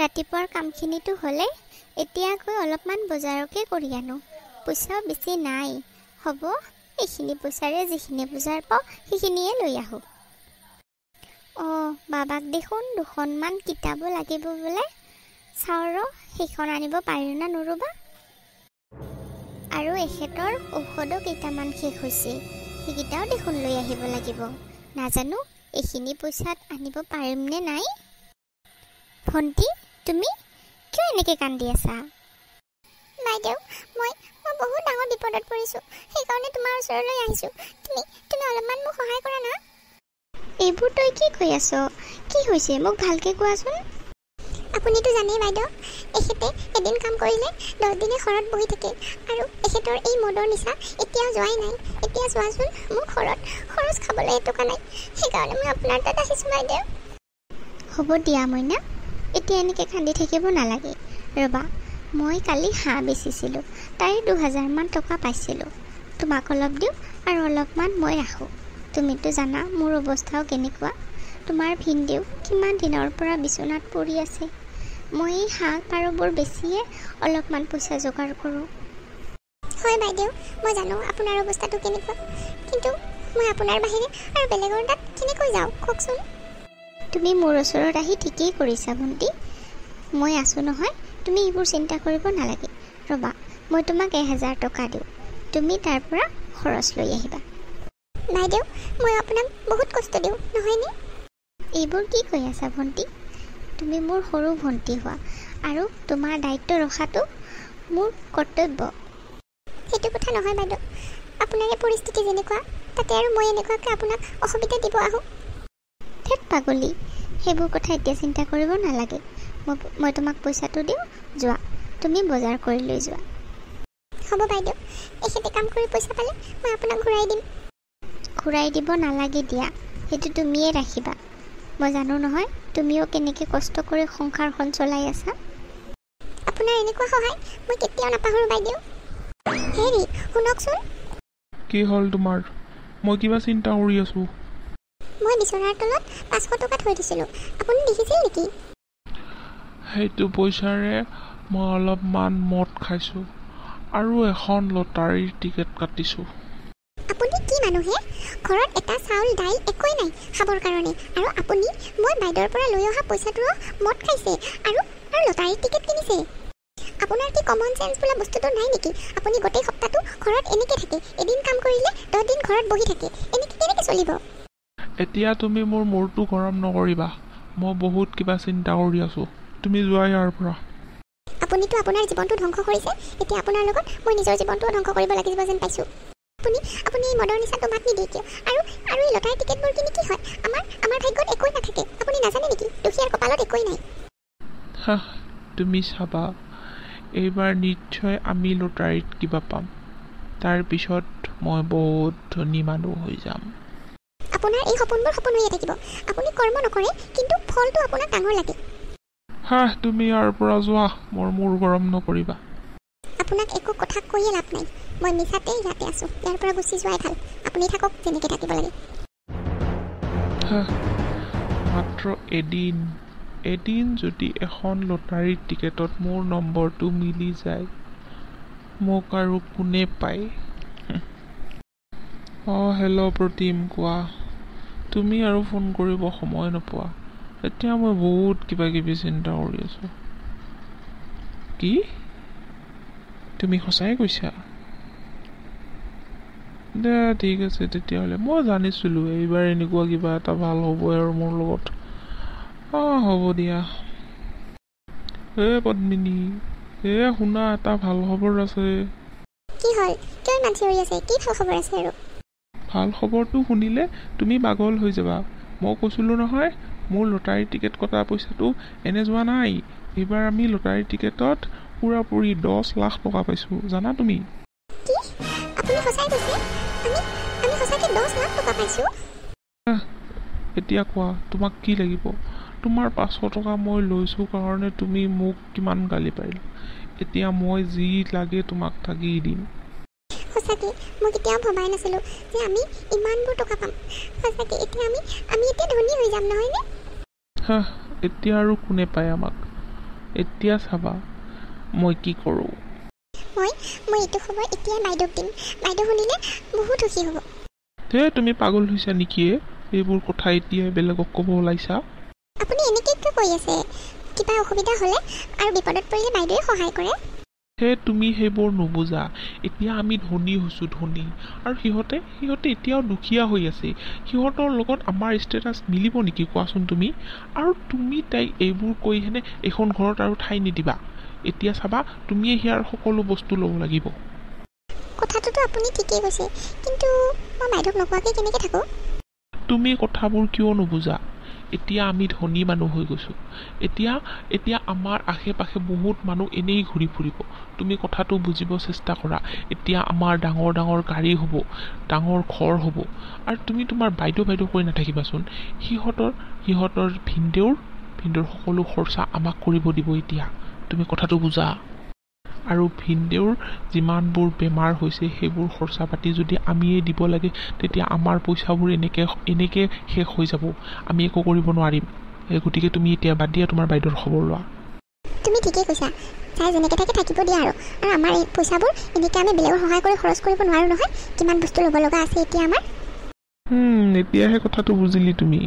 ৰাতিপুৱাৰ কামখিনিটো হ'লে এতিয়া গৈ অলপমান বজাৰকে কৰি আনো। পইচাও বেছি নাই, হ'ব এইখিনি পইচাৰে যিখিনি বজাৰ পাওঁ সেইখিনিয়ে লৈ আহোঁ। অঁ, বাবাক দেখোন 2খনমান কিতাপো লাগিব বোলে। চাওঁ ৰ সেইখন আনিব পাৰিম না নৰ'বা। আৰু এখেতৰ ঔষধো কেইটামান শেষ হৈছে, সেইকেইটাও দেখোন লৈ আহিব লাগিব। নাজানো এইখিনি পইচাত আনিব পাৰিমনে নাই। ভণ্টি, তুমি কিয় এনেকৈ কান্দি আছা? বাইদেউ, মই বহুত ডাঙৰ বিপদত পৰিছোঁ, সেইকাৰণে তোমাৰ ওচৰলৈ আহিছোঁ। তুমি অলপমান মোক সহায় কৰা না। এইবোৰ তই কি কৈ আছ? কি হৈছে মোক ভালকৈ কোৱাচোন। আপুনিতো জানেই বাইদেউ, এখেতে এদিন কাম কৰিলে 10 দিনে ঘৰত বহি থাকে, আৰু এখেতৰ এই মদৰ নিচা এতিয়াও যোৱাই নাই। এতিয়া চোৱাচোন, মোৰ ঘৰত খৰচ খাবলৈ এটকা নাই, সেইকাৰণে মই আপোনাৰ তাত আহিছোঁ বাইদেউ। হ'ব দিয়া মইনা, এতিয়া এনেকৈ কান্দি থাকিব নালাগে। ৰ'বা, মই কালি হাঁহ বেচিছিলোঁ, তাৰে 2000মান টকা পাইছিলোঁ। তোমাক অলপ দিওঁ আৰু অলপমান মই ৰাখোঁ। তুমিতো জানা মোৰ অৱস্থাও কেনেকুৱা। তোমাৰ ভিনদেউ কিমান দিনৰ পৰা বিচনাত পৰি আছে। মই এই হাঁহ পাৰবোৰ বেছিয়ে অলপমান পইচা যোগাৰ কৰোঁ। হয় বাইদেউ, মই জানো আপোনাৰ অৱস্থাটো কেনেকুৱা, কিন্তু মই আপোনাৰ বাহিৰে আৰু বেলেগৰ তাত কেনেকৈ যাওঁ কওকচোন। তুমি মোৰ ওচৰত আহি ঠিকেই কৰিছা ভণ্টি, মই আছোঁ নহয়, তুমি এইবোৰ চিন্তা কৰিব নালাগে। ৰ'বা, মই তোমাক 1000 টকা দিওঁ, তুমি তাৰ পৰা খৰচ লৈ আহিবা। বাইদেউ, মই আপোনাক বহুত কষ্ট দিওঁ নহয়নে? এইবোৰ কি কৈ আছা ভণ্টি? তুমি মোৰ সৰু ভণ্টি হোৱা, আৰু তোমাৰ দায়িত্ব ৰখাটো মোৰ কৰ্তব্য। সেইটো কথা নহয় বাইদেউ, আপোনাৰ এই পৰিস্থিতি যেনেকুৱা, তাতে আৰু মই এনেকুৱাকৈ আপোনাক অসুবিধা দিব আহোঁ। ধেত পাগলী, সেইবোৰ কথা এতিয়া চিন্তা কৰিব নালাগে। মই তোমাক পইচাটো দিওঁ, যোৱা তুমি বজাৰ কৰি লৈ যোৱা। হ'ব বাইদেউ, এখেতে কাম কৰি পইচা পালে মই আপোনাক ঘূৰাই দিম। ঘূৰাই দিব নালাগে দিয়া, সেইটো তুমিয়ে ৰাখিবা। মই জানো নহয় তুমিও কেনেকৈ কষ্ট কৰি সংসাৰখন চলাই আছা। আপোনাৰ এনেকুৱা সহায় মই কেতিয়াও নাপাহৰোঁ বাইদেউ। হেৰি শুনকচোন। কি হ'ল তোমাৰ? মই কিবা চিন্তা কৰি আছোঁ। মই বিচনাৰ তলত 500 টকা থৈ দিছিলোঁ, আপুনি দেখিছিল নেকি? সেইটো পইচাৰে মই অলপমান মদ খাইছোঁ আৰু এখন লটাৰীৰ টিকেট কাটিছোঁ। আপুনি কি মানুহে? ঘৰত এটা চাউল দাইল একোৱেই নাই খাবৰ কাৰণে, আৰু আপুনি মই বাইদেউৰ পৰা লৈ অহা পইচাটোৰো মদ খাইছে আৰু লটাৰীৰ টিকেট কিনিছে। আপোনাৰ কি কমন চেঞ্চ বোলা বস্তুটো নাই নেকি? আপুনি গোটেই সপ্তাহটো ঘৰত এনেকৈ থাকে, এদিন কাম কৰিলে 10 দিন ঘৰত বহি থাকে, এনেকৈ কেনেকৈ চলিব? এতিয়া তুমি মোৰ মূৰটো গৰম নকৰিবা, মই বহুত কিবা চিন্তা কৰি আছোঁ। তুমি যোৱা ইয়াৰ পৰা। আপুনিতো আপোনাৰ জীৱনটো ধ্বংস কৰিছে, এতিয়া আপোনাৰ লগত মই নিজৰ জীৱনটোও ধ্বংস কৰিব লাগিব যেন পাইছোঁ। আপুনি এই মদৰ নিচাটো বাদ নিদিয়ে কিয়? আৰু এই লটাৰী টিকেটবোৰ কিনি কি হয়? আমাৰ ভাগ্যত একোৱেই নাথাকে, আপুনি নাজানে নেকি? দুখীয়াৰ কপালত একোৱেই নাই। তুমি চাবা, এইবাৰ নিশ্চয় আমি লটাৰীত কিবা পাম, তাৰপিছত মই বহুত ধনী মানুহ হৈ যাম। আপোনাৰ এই সপোনবোৰ সপোন হৈয়ে থাকিব। আপুনি কৰ্ম নকৰে, কিন্তু ফলটো আপোনাক ডাঙৰ লাগে। তুমি ইয়াৰ পৰা যোৱা, মোৰ মূৰ গৰম নকৰিবা। আপোনাক একো কথা কৈয়ে লাভ নাই, মই মিছাতে ইয়াতে আছোঁ। ইয়াৰ পৰা গুচি যোৱাই ভাল, আপুনি থাকক যেনেকৈ থাকিব লাগে। মাত্ৰ এদিন যদি এখন লটাৰীৰ টিকেটত মোৰ নম্বৰটো মিলি যায়, মোক আৰু কোনে পায়? হেল্ল' প্ৰতিম, কোৱা। তুমি আৰু ফোন কৰিব সময় নোপোৱা। এতিয়া মই বহুত কিবা কিবি চিন্তা কৰি আছোঁ। কি? তুমি সঁচাই কৈছা? দে ঠিক আছে তেতিয়াহ'লে, মই জানিছিলোঁ এইবাৰ এনেকুৱা কিবা এটা ভাল হ'বই আৰু মোৰ লগত। হ'ব দিয়া। পদ্মিনী, শুনা, এটা ভাল খবৰ আছে। কি হ'ল? কিয় ইমান চিঞৰি আছে? কি ভাল খবৰ আছে আৰু? ভাল খবৰটো শুনিলে তুমি পাগল হৈ যাবা। মই কৈছিলোঁ নহয়, মোৰ লটাৰীৰ টিকেট কটা পইচাটো এনে যোৱা নাই। এইবাৰ আমি লটাৰীৰ টিকেটত পুৰাপুৰি 10 লাখ টকা পাইছোঁ, জানা তুমি? কি? আপুনি সঁচাই কৈছে? আমি সঁচাকৈ 10 লাখ টকা পাইছোঁ? এতিয়া কোৱা, তোমাক কি লাগিব? তোমাৰ 500 টকা মই লৈছোঁ কাৰণে তুমি মোক কিমান গালি পাৰিলা। এতিয়া মই যি লাগে তোমাক থাকি দিম। সঁচাকৈ মই কেতিয়াও ভবাই নাছিলোঁ যে আমি ইমানবোৰ টকা পাম। সঁচাকৈ এতিয়া আমি এতিয়া ধনী হৈ যাম নহয়নে? এতিয়া আৰু কোনে পায় আমাক? এতিয়া চাবা মই কি কৰোঁ। মই এইটো খবৰ এতিয়া বাইদেউক দিম। বাইদেউ শুনিলে বহুত সুখী হ'ব। তুমি পাগল হৈছা নেকি? এইবোৰ কথা এতিয়া বেলেগক ক'ব ওলাইছা? আপুনি এনেকৈ কিয় কৈ আছে? কিবা অসুবিধা হ'লে আৰু বিপদত পৰিলে বাইদেৱে সহায় কৰে। তুমি সেইবোৰ নুবুজা। এতিয়া আমি ধনী হৈছোঁ, ধনী, আৰু সিহঁতে এতিয়াও দুখীয়া হৈ আছে। সিহঁতৰ লগত আমাৰ ষ্টেটাছ মিলিব নেকি কোৱাচোন তুমি? আৰু তুমি তাইক এইবোৰ কৈ হেনে এখন ঘৰত আৰু ঠাই নিদিবা। এতিয়া চাবা তুমিয়ে সেয়াৰ সকলো বস্তু ল'ব লাগিব। কথাটোতো আপুনি ঠিকেই কৈছে, কিন্তু মই বাইদেউক নোকোৱাকৈ কেনেকৈ থাকোঁ? তুমি কথাবোৰ কিয় নুবুজা? এতিয়া আমি ধনী মানুহ হৈ গৈছোঁ। এতিয়া আমাৰ আশে পাশে বহুত মানুহ এনেই ঘূৰি ফুৰিব। তুমি কথাটো বুজিব চেষ্টা কৰা। এতিয়া আমাৰ ডাঙৰ ডাঙৰ গাড়ী হ'ব, ডাঙৰ ঘৰ হ'ব, আৰু তুমি তোমাৰ বাইদেউ কৰি নাথাকিবাচোন। সিহঁতৰ ভিনদেউৰ সকলো খৰচা আমাক কৰিব দিব এতিয়া। তুমি কথাটো বুজা। আৰু ভিনদেউৰ যিমানবোৰ বেমাৰ হৈছে সেইবোৰ খৰচা পাতি যদি আমিয়ে দিব লাগে, তেতিয়া আমাৰ পইচাবোৰ এনেকৈ শেষ হৈ যাব। আমি একো কৰিব নোৱাৰিম। গতিকে তুমি এতিয়া বাদ দিয়া তোমাৰ বাইদেউৰ খবৰ লোৱা। তুমি ঠিকেই কৈছা। তাই যেনেকৈ থাকে থাকিব দিয়া আৰু আমাৰ এই পইচাবোৰ এনেকৈ আমি বেলেগৰ সহায় কৰি খৰচ কৰিব নোৱাৰোঁ নহয়। কিমান বস্তু ল'ব লগা আছে এতিয়া আমাৰ। এতিয়াহে কথাটো বুজিলি তুমি।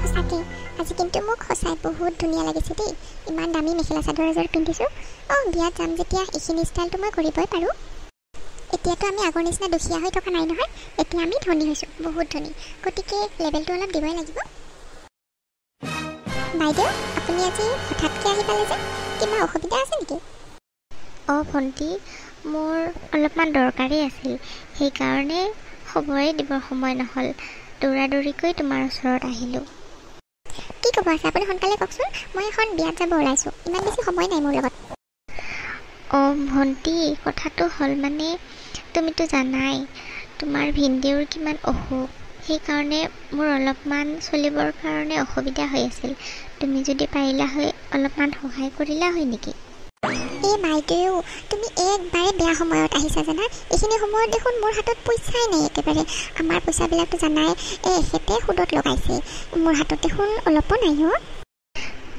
সঁচাকৈ আজি কিন্তু মোক সঁচাই বহুত ধুনীয়া লাগিছে দেই। ইমান দামী মেখেলা চাদৰ এযোৰ পিন্ধিছোঁ। বিয়াত যাম যেতিয়া এইখিনি ষ্টাইলটো মই কৰিবই পাৰোঁ। এতিয়াতো আমি আগৰ নিচিনা দুখীয়া হৈ থকা নাই নহয়। এতিয়া আমি ধনী হৈছোঁ, বহুত ধনী। গতিকে লেভেলটো অলপ দিবই লাগিব। বাইদেউ, আপুনি আজি হঠাৎকৈ আহি পালে যে, কিবা অসুবিধা আছে নেকি? ভণ্টি, মোৰ অলপমান দৰকাৰী আছিল। সেইকাৰণে খবৰেই দিবৰ সময় নহ'ল। দৌৰাদৌৰিকৈ তোমাৰ ওচৰত আহিলোঁ। কি ক'ব আছে আপুনি সোনকালে কওকচোন। মই এখন বিয়াত যাব ওলাইছোঁ। ইমান বেছি সময় নাই মোৰ লগত। ভণ্টি, কথাটো হ'ল মানে তুমিতো জানাই তোমাৰ ভিনদেউৰ কিমান অসুখ। সেইকাৰণে মোৰ অলপমান চলিবৰ কাৰণে অসুবিধা হৈ আছিল। তুমি যদি পাৰিলা হয় অলপমান সহায় কৰিলা হয় নেকি? বাইদেউ, তুমি একবাৰে বেয়া সময়ত আহিছা জানা। এইখিনি সময়ত দেখোন মোৰ হাতত পইচাই নাই একেবাৰে। আমাৰ পইচাবিলাকতো জানাই এখেতে সুদত লগাইছে। মোৰ হাতত দেখোন অলপো নাই।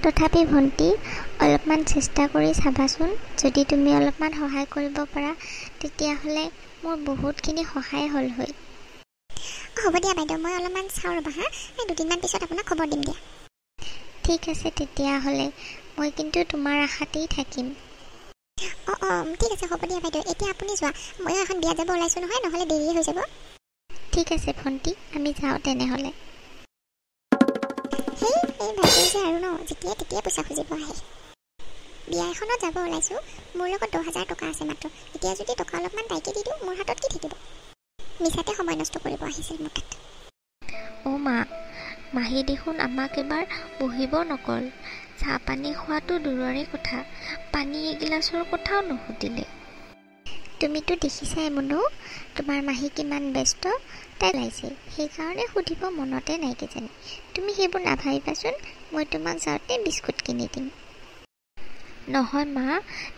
তথাপি ভণ্টি, অলপমান চেষ্টা কৰি চাবাচোন। যদি তুমি অলপমান সহায় কৰিব পাৰা তেতিয়াহ'লে মোৰ বহুতখিনি সহায় হ'ল হয়। হ'ব দিয়া বাইদেউ, মই অলপমান চাওঁ ৰ'বা হা। দুদিনমান পিছত আপোনাক খবৰ দিম দিয়া। ঠিক আছে তেতিয়াহ'লে, মই কিন্তু তোমাৰ আশাতেই থাকিম। ঠিক আছে, হ'ব দিয়া বাইদেউ। এতিয়া আপুনি যোৱা, ময়ো এখন বিয়াত যাব ওলাইছোঁ নহয়, নহ'লে দেৰিয়ে হৈ যাব। ঠিক আছে ভণ্টি, আমি যাওঁ তেনেহ'লে। এই বাইদেউ যে আৰু যেতিয়াই তেতিয়াই পইচা খুজিব আহে। বিয়া এখনত যাব ওলাইছোঁ, মোৰ লগত 10,000 টকা আছে মাত্ৰ। এতিয়া যদি টকা অলপমান তাইকে দি দিওঁ, মোৰ হাতত কি থাকিব? মিছাতে সময় নষ্ট কৰিব আহিছিল মোৰ তাত। মা, মাহী দেখোন আমাক এবাৰ বহিব নকল। চাহ পানী খোৱাটো দূৰৰে কথা, পানী এগিলাচৰ কথাও নুসুধিলে। তুমিতো দেখিছাই মুনু, তোমাৰ মাহী কিমান ব্যস্ত। তাই ওলাইছে, সেইকাৰণে সুধিব মনতে নাই কিজানি। তুমি সেইবোৰ নাভাবিবাচোন। মই তোমাক যাওঁতে বিস্কুট কিনি দিম। নহয় মা,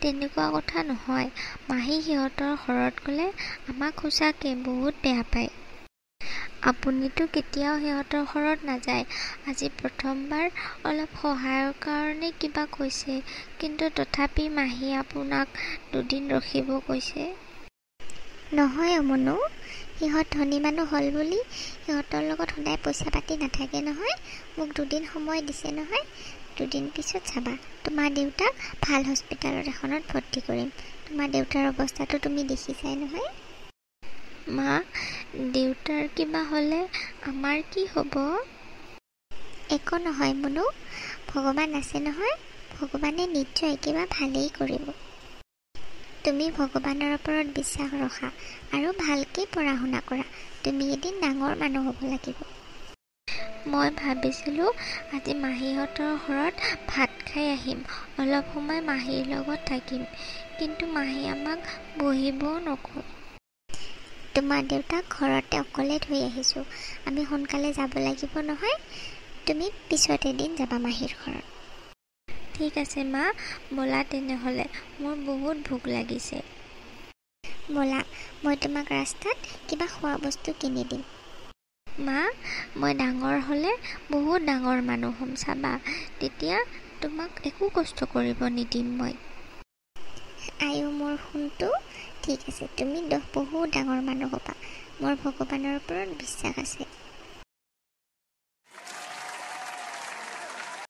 তেনেকুৱা কথা নহয়। মাহী সিহঁতৰ ঘৰত গ'লে আমাক সঁচাকৈ বহুত বেয়া পায়। আপুনিতো কেতিয়াও সিহঁতৰ ঘৰত নাযায়। আজি প্ৰথমবাৰ অলপ সহায়ৰ কাৰণে কিবা কৈছে, কিন্তু তথাপি মাহী আপোনাক দুদিন ৰখিব কৈছে। নহয় মুনু, সিহঁত ধনী মানুহ হ'ল বুলি সিহঁতৰ লগত সদায় পইচা পাতি নাথাকে নহয়। মোক দুদিন সময় দিছে নহয়। দুদিন পিছত চাবা, তোমাৰ দেউতাক ভাল হস্পিটেলত এখনত ভৰ্তি কৰিম। তোমাৰ দেউতাৰ অৱস্থাটো তুমি দেখিছাই নহয়। মা, দেউতাৰ কিবা হ'লে আমাৰ কি হ'ব? একো নহয় মুনু, ভগৱান আছে নহয়। ভগৱানে নিশ্চয় কিবা ভালেই কৰিব। তুমি ভগৱানৰ ওপৰত বিশ্বাস ৰখা আৰু ভালকৈ পঢ়া শুনা কৰা। তুমি এদিন ডাঙৰ মানুহ হ'ব লাগিব। মই ভাবিছিলোঁ আজি মাহীহঁতৰ ঘৰত ভাত খাই আহিম, অলপ সময় মাহীৰ লগত থাকিম, কিন্তু মাহী আমাক বহিবও নকয়। তোমাৰ দেউতাক ঘৰতে অকলে থৈ আহিছোঁ। আমি সোনকালে যাব লাগিব নহয়। তুমি পিছত এদিন যাবা মাহীৰ ঘৰত। ঠিক আছে মা, ব'লা তেনেহ'লে, মোৰ বহুত ভোক লাগিছে। ব'লা, মই তোমাক ৰাস্তাত কিবা খোৱা বস্তু কিনি দিম। মা, মই ডাঙৰ হ'লে বহুত ডাঙৰ মানুহ হ'ম চাবা, তেতিয়া তোমাক একো কষ্ট কৰিব নিদিম মই। আয়ো মোৰ সোণটো, ঠিক আছে, তুমি বহুত ডাঙৰ মানুহ হ'বা, মোৰ ভগৱানৰ ওপৰত বিশ্বাস আছে।